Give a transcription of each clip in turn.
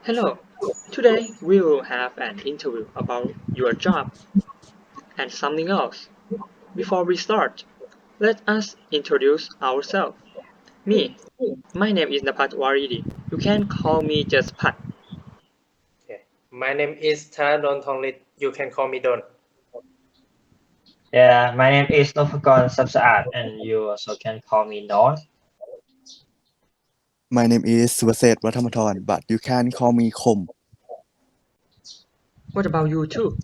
Hello, today we will have an interview about your job and something else. Before we start, let us introduce ourselves. Me, my name is Napat Waridi. You can call me just Pat. Okay. My name is Thananon Thonglit. You can call me Don. Yeah, my name is Nopakon Subsa-ard, and you also can call me North. My name is Subsa-ard Wattamathon, but you can call me Khom. What about you too?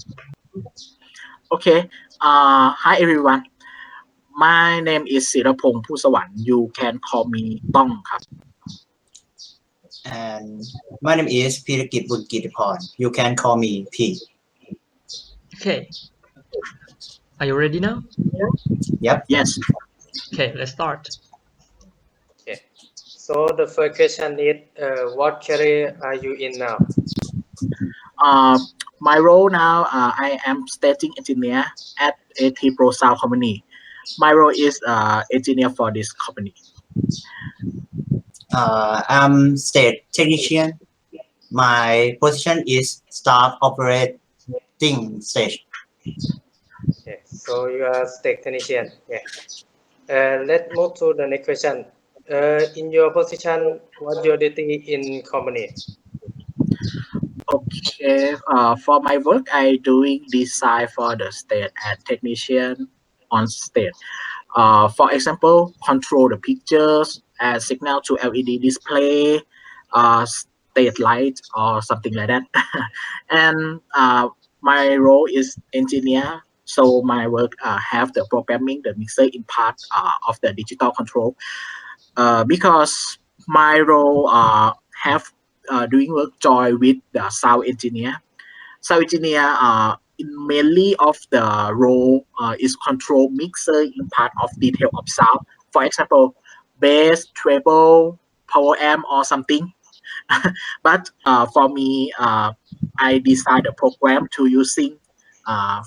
Okay. Hi everyone. My name is Sirapong Pusawan. You can call me Tong ครับ And my name is Pirakit Bunkitapon. You can call me P. Okay. Are you ready now? Yep. Yes. Okay, let's start. Okay. So the first question is, what career are you in now? My role now, I am staging engineer at AT Pro Sound Company. My role is engineer for this company. I'm state technician. My position is staff operating stage. Okay. So you are state technician. Yeah. Let's move to the next question. In your position, what your duty in company? Okay. For my work, I doing design for the stage and technician on stage. For example, control the pictures and signal to LED display, stage light or something like that. And my role is engineer. So my work have the programming, the mixer in part of the digital control. Because my role have doing work join with the sound engineer. Sound engineer mainly of the role is control mixer in part of detail of sound. For example, bass, treble, power amp or something. But for me, I design the program to using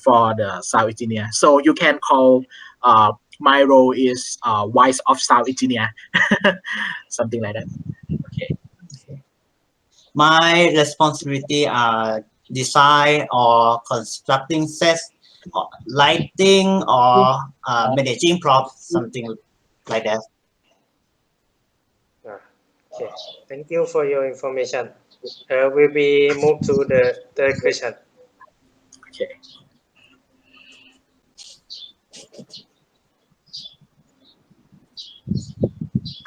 for the sound engineer. So you can call my role is voice of sound engineer, something like that. Okay. My responsibility are design or constructing sets, or lighting or managing props, something like that. Okay. Thank you for your information. Will be move to the third question. Okay.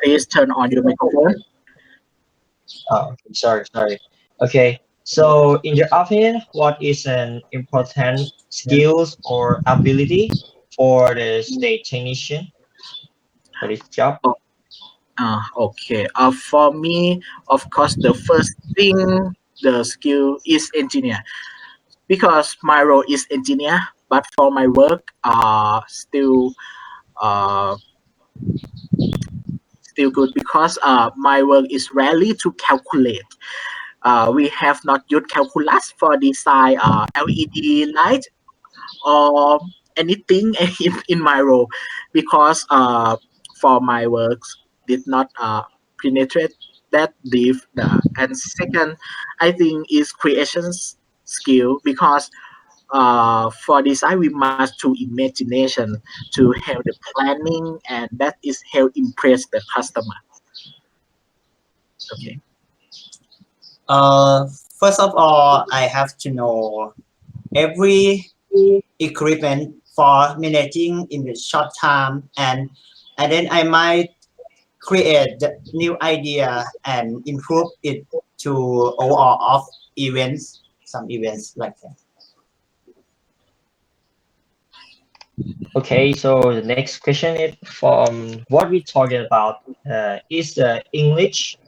Please turn on your microphone. Oh, okay, sorry. Okay, so in your opinion, what is an important skills or ability for the state technician for this job? Okay. For me, of course, the first thing the skill is engineer because my role is engineer. But for my work, uh, still good because my work is rarely to calculate. We have not used calculus for design LED light or anything in my role because for my works did not penetrate that deep. And second, I think is creations skill because for design we must to imagination to have the planning and that is help impress the customer. Okay. Uh, First of all, I have to know every equipment for managing in the short time, and then I might create the new idea and improve it to overall of events, some events like that. Okay, so the next question is from what we talking about. Is the English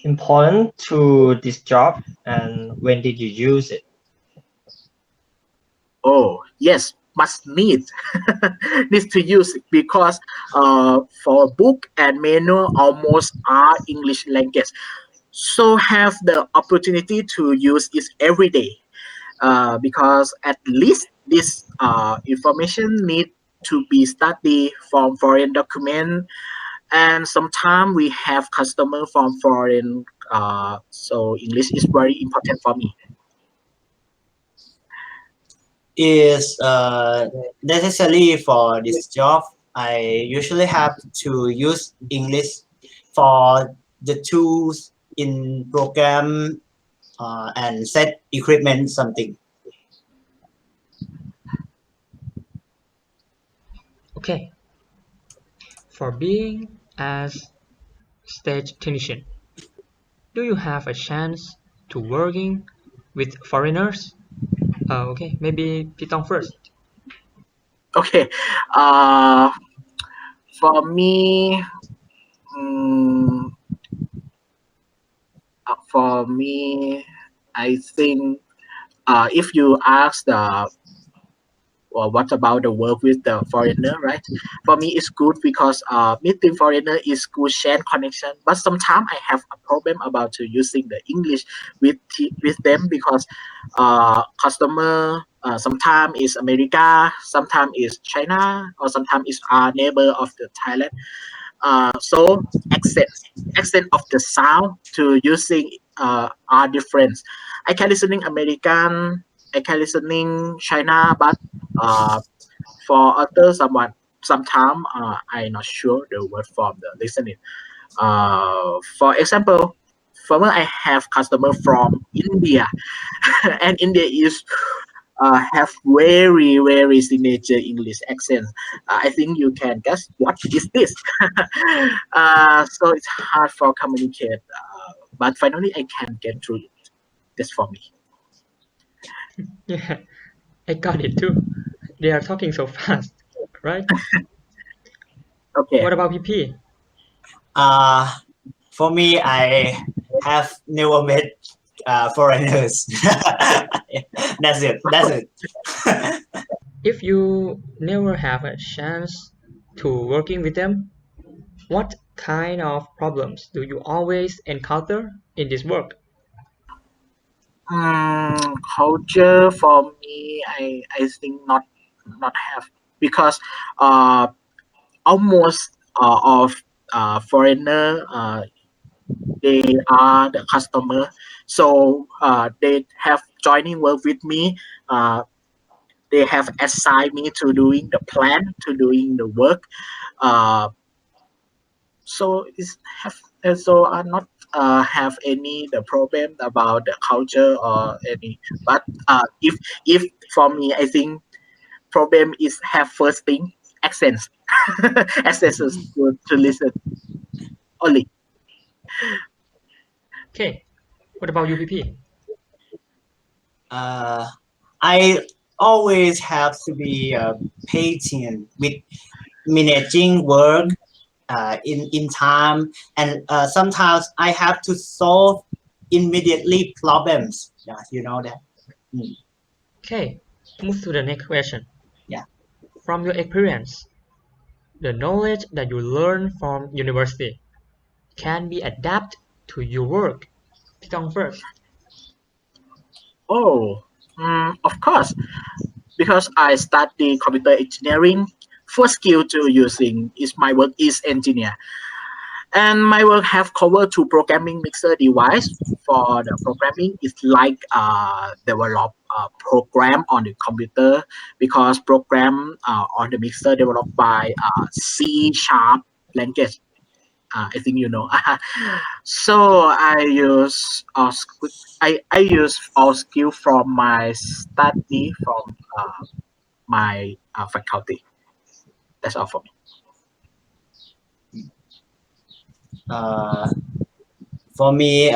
important to this job, and when did you use it? Oh yes, must need needs to use it because for book and manual almost are English language. So have the opportunity to use it every day because at least this information need to be studied from foreign document and sometimes we have customer from foreign So English is very important for me. Is necessary for this job. I usually have to use English for the tools in program and set equipment something. Okay. For being as stage technician, do you have a chance to working with foreigners? Okay, maybe Pitong first. Okay. For me, mm, I think if you ask the or what about the work with the foreigner, right? For me, it's good because meeting foreigner is good share connection. But sometimes I have a problem about to using the English with them because customer sometimes is America, sometimes is China, or sometimes is our neighbor of the Thailand. So accent of the sound to using are different. I can listening American, I can listening China, but uh, for other sometime I'm not sure the word from the listening. For example, for me, I have customer from India, and India is have very signature English accent. I think you can guess what is this. So it's hard for communicate, but finally I can get through it. That's for me. Yeah, I got it too. They are talking so fast, right? Okay. What about PP? For me, I have never met foreigners. That's it. That's it. If you never have a chance to working with them, what kind of problems do you always encounter in this work? Culture for me, I think not have because uh, almost of foreigner they are the customer, so they have joining work with me. They have assigned me to doing the plan, to doing the work. Uh, so it's have so I not have any the problem about the culture or any. But if for me, I think problem is have first thing accents, accents is good to listen only. Okay, what about you, PP? I always have to be patient with managing work in time, and sometimes I have to solve immediately problems. Yeah, you know that. Mm, Okay, move to the next question. yeah. From your experience, the knowledge that you learn from university can be adapted to your work. Pitong first. Oh, of course, because I study computer engineering. First skill to using is my work is engineer, and my work have covered to programming mixer device. For the programming, it's like develop a program on the computer because program on the mixer developed by C sharp language. I think you know. So I use all skill from my study from my faculty. That's all for me. Uh, for me,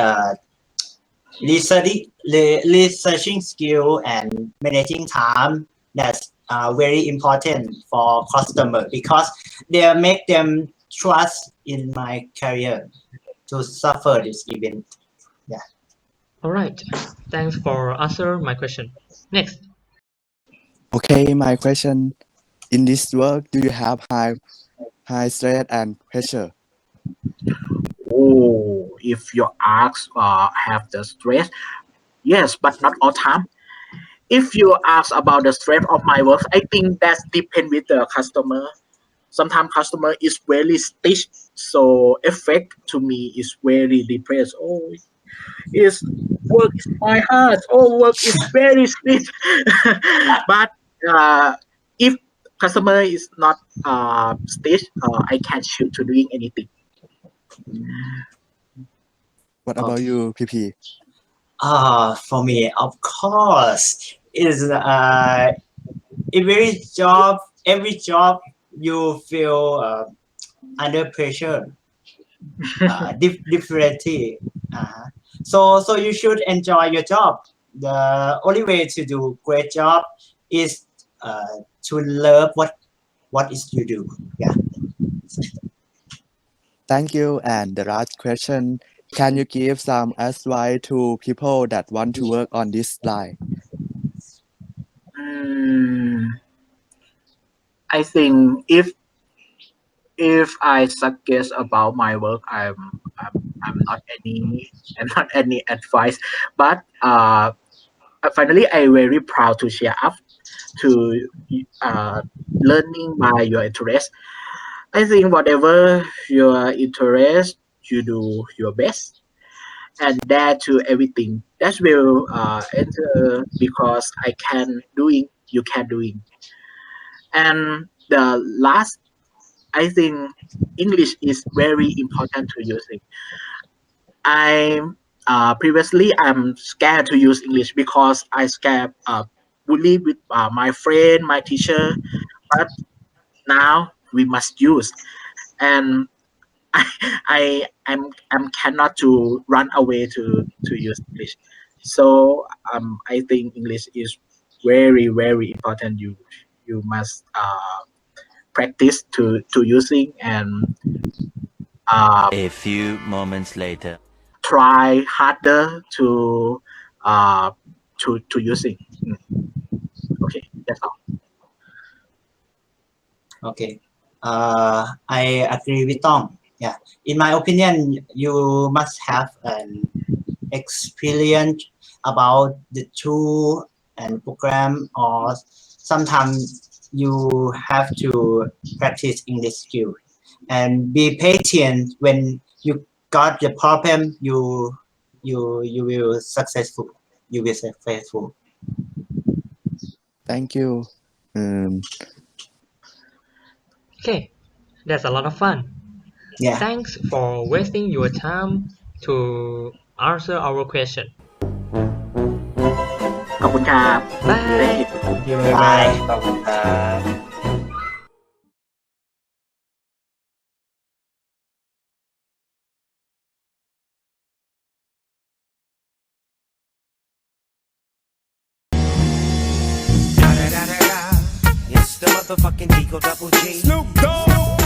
researching skill and managing time, that's very important for customer because they make them trust in my career to suffer this event. Yeah. All right, thanks for answer my question. Next, Okay, my question. In this work, do you have high stress and pressure? Oh, if your ask have the stress, yes, but not all time. If you ask about the strength of my work, I think that's depend with the customer. sometimes customer is very stitched, so effect to me is very depressed. Oh, is work is my heart. Oh, work is very stitched. But if customer is not stitched, I can shoot to doing anything. What about you, PP? For me, of course, is every job you feel under pressure, differently. So you should enjoy your job. The only way to do great job is to love what is you do. Yeah. Thank you. And the last question, can you give some advice to people that want to work on this line? I think if I suggest about my work, I'm not any and not any advice, but finally I very proud to share up to learning by your interest. I think whatever your interest, you do your best and dare to everything. That will enter because I can doing, you can doing. And the last, I think English is very important to using. I previously I'm scared to use English because I scared bully with my friend, my teacher. But now we must use, and I'm cannot to run away to use English. So I think English is very important. You must practice to using and A few moments later. try harder uh, to using. Okay, that's all. Okay. I agree with Tom. Yeah. In my opinion, you must have an experience about the tool and program, or sometimes you have to practice English skill and be patient. When you got the problem, you will successful. You will successful. Thank you. Okay, that's a lot of fun. Yeah. Thanks for wasting your time to answer our question. ขอบคุณครับ Bye. Thank you. Thank you very Bye. much ขอบคุณครับ It's the motherfucking Eagle Double G. Snoop Dogg.